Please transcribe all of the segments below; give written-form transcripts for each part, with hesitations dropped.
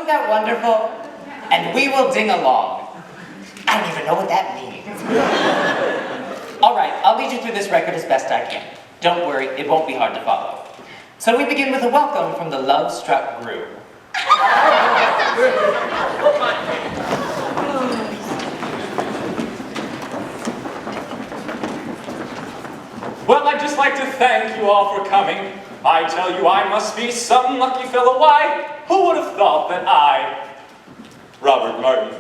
Wasn't that wonderful? And we will ding along. I don't even know what that means. All right, I'll lead you through this record as best I can. Don't worry, it won't be hard to follow. So we begin with a welcome from the love-struck groom. Well, I'd just like to thank you all for coming. I tell you, I must be some lucky fellow. Why? Who would have thought that I, Robert Martin,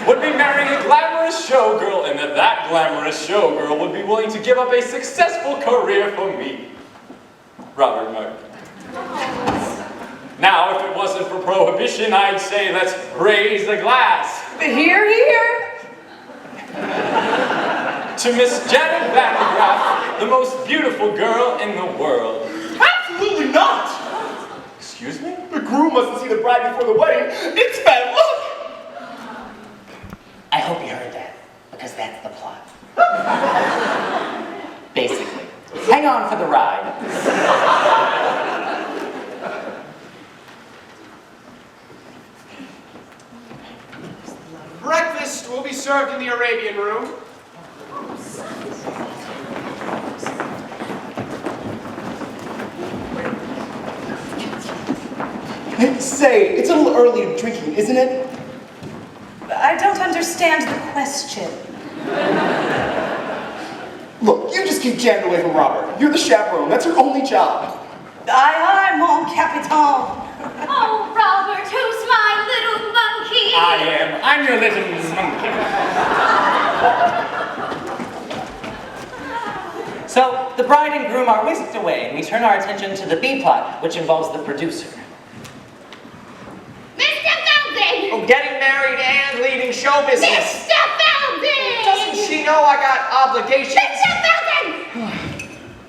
would be marrying a glamorous showgirl, and that glamorous showgirl would be willing to give up a successful career for me, Robert Martin. Now, if it wasn't for prohibition, I'd say let's raise a glass. Hear, hear. To Miss Jenna Graff, the most beautiful girl in the world. Absolutely not! Excuse me? The groom mustn't see the bride before the wedding. It's bad luck! I hope you heard that, because that's the plot. Basically. Hang on for the ride. Breakfast will be served in the Arabian room. Say, it's a little early to drinking, isn't it? I don't understand the question. Look, you just keep jamming away from Robert. You're the chaperone. That's your only job. Aye, aye, mon capitaine. Oh, Robert, who's my little monkey? I'm your little monkey. So, the bride and groom are whisked away, and we turn our attention to the B plot, which involves the producer. Mr. Feldzieg! Oh, getting married and leading show business. Mr. Feldzieg! Doesn't she know I got obligations? Mr. Feldzieg!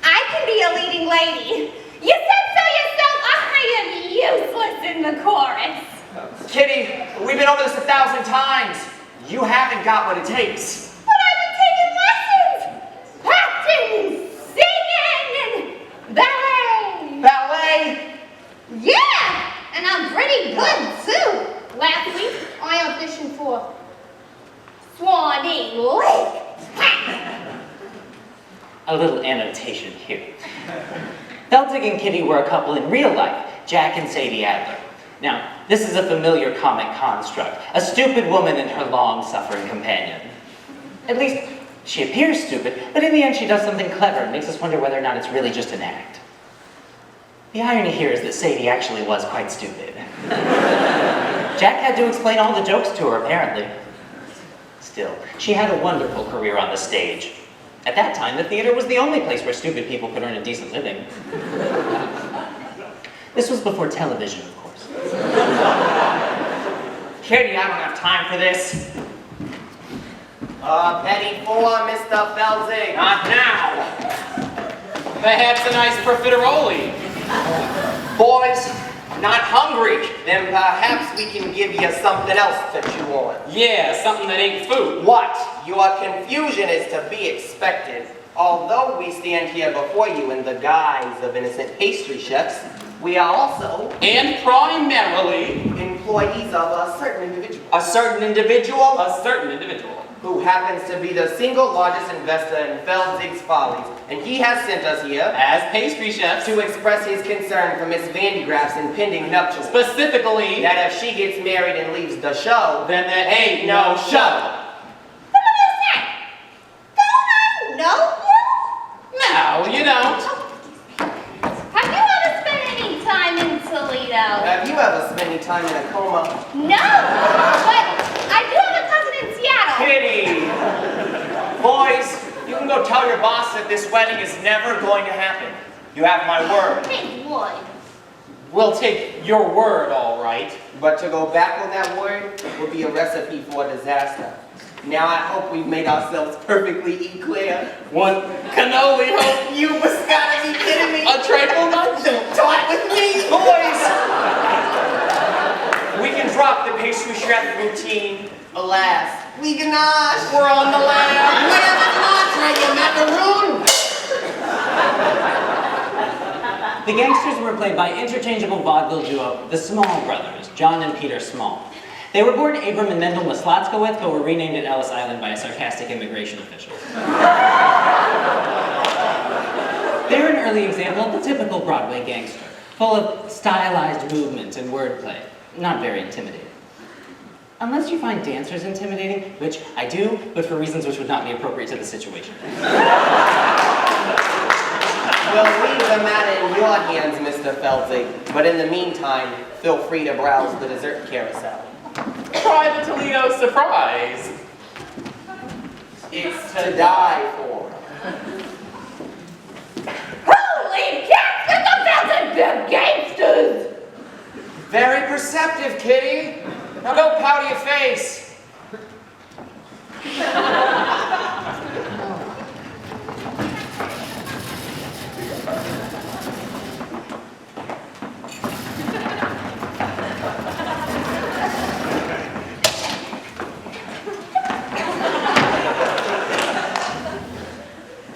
I can be a leading lady. You said so yourself. I am useless in the chorus. Kitty, we've been over this 1,000 times. You haven't got what it takes. But I've been taking lessons. Acting, singing, and ballet. Ballet? Yeah, and I'm pretty good too. Last week, I auditioned for Swanee Lake. A little annotation here. Feldzieg and Kitty were a couple in real life, Jack and Sadie Adler. Now, this is a familiar comic construct, a stupid woman and her long-suffering companion. At least, she appears stupid, but in the end she does something clever and makes us wonder whether or not it's really just an act. The irony here is that Sadie actually was quite stupid. Jack had to explain all the jokes to her, apparently. Still, she had a wonderful career on the stage. At that time, the theater was the only place where stupid people could earn a decent living. This was before television, of course. Kitty, I don't have time for this. Penny for Mr. Feldzieg. Not now. Perhaps a nice profiterole. Boys, not hungry. Then perhaps we can give you something else that you want. Yeah, something that ain't food. What? Your confusion is to be expected. Although we stand here before you in the guise of innocent pastry chefs, we are also... And primarily... employees of a certain individual. A certain individual? A certain individual. Who happens to be the single largest investor in Feldzieg's Follies. And he has sent us here... as pastry chefs. To express his concern for Miss Van de Graff's impending nuptials. Specifically... that if she gets married and leaves the show... then there ain't no show. What is that? Don't I know you? No, you don't. Have you ever spent any time in Toledo? Have you ever spent any time in a coma? No, but I do have a cousin in Seattle. Kitty! Boys, you can go tell your boss that this wedding is never going to happen. You have my word. It would. We'll take your word, all right. But to go back on that word would be a recipe for disaster. Now I hope we've made ourselves perfectly clear. One cannoli hope. You must gotta be kidding me. A trifle nut. Talk with me. Boys! We can drop the pastry chef routine. Alas, we ganache. We're on the land. Where's the entree, you macaroon? The gangsters were played by interchangeable vaudeville duo, the Small Brothers, John and Peter Small. They were born Abram and Mendel Maslotskowitz, but were renamed at Ellis Island by a sarcastic immigration official. They're an early example of the typical Broadway gangster, full of stylized movement and wordplay. Not very intimidating. Unless you find dancers intimidating, which I do, but for reasons which would not be appropriate to the situation. We'll leave the matter in your hands, Mr. Feldzieg, but in the meantime, feel free to browse the dessert carousel. Try the Toledo surprise. It's to die for. Holy cats, it's the Feldzieg gangsters! Very perceptive, kitty. Now go powder your face.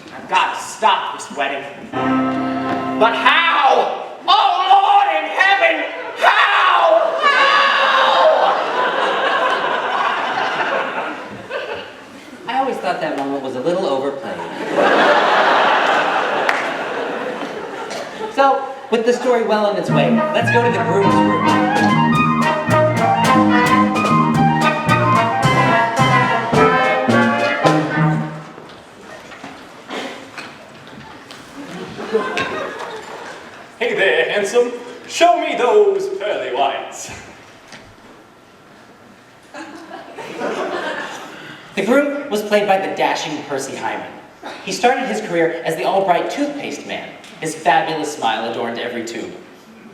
I've got to stop this wedding. But how? Oh, Lord in heaven! How? I always thought that moment was a little overplayed. So, with the story well on its way, let's go to the groom's room. Hey there, handsome. Show me those pearly whites. The groom was played by the dashing Percy Hyman. He started his career as the Albright toothpaste man. His fabulous smile adorned every tube.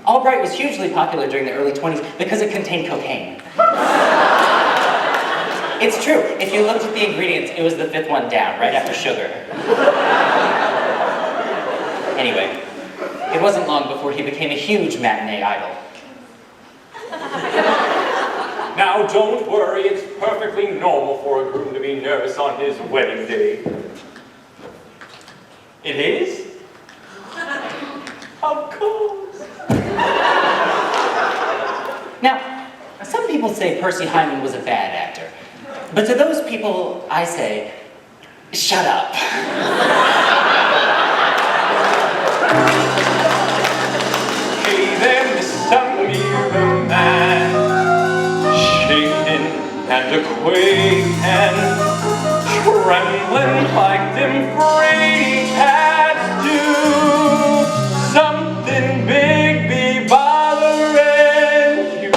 Albright was hugely popular during the early 20s because it contained cocaine. It's true, if you looked at the ingredients, it was the fifth one down, right after sugar. Anyway, it wasn't long before he became a huge matinee idol. Now, don't worry, it's perfectly normal for a groom to be nervous on his wedding day. It is? Of course. Now, some people say Percy Hyman was a bad actor. But to those people, I say, shut up. Hey there, Mr. Mirror Man, shaking and a quake and trembling like them fraidy cats do. Something big be bothering you.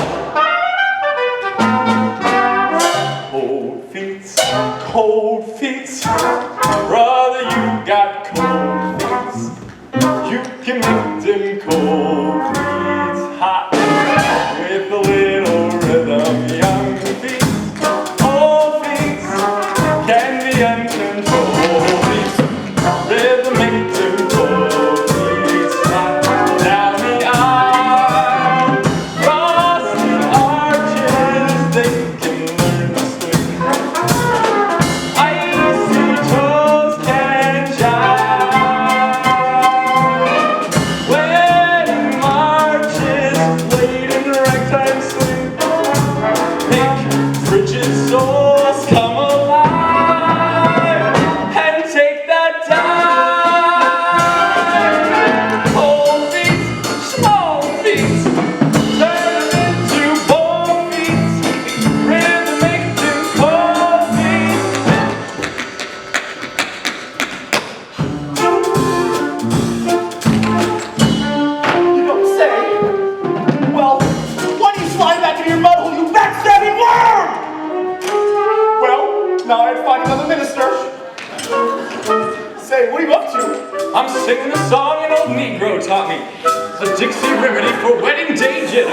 Cold feet, brother, you got cold feet. You can make them cold feet hot with a little rhythm. Young feet, old feet can be uncontrolled feet. Rhythm make them cold feet hot. Down the aisle, cross the arches, they can learn to swing. Icy toes can jive. Wedding marches played in ragtime swing. Pink frigid souls come alive and take that dive. Cold feet, small feet, turn them into bold feet. Rhythm make them cold feet. You don't say. Well, why do you slide back into your mud hole, you backstabbing worm? Well, now I had to find another minister. Say, what are you up to? I'm singing a song an old Negro taught me. A Dixie remedy for wedding day jitters.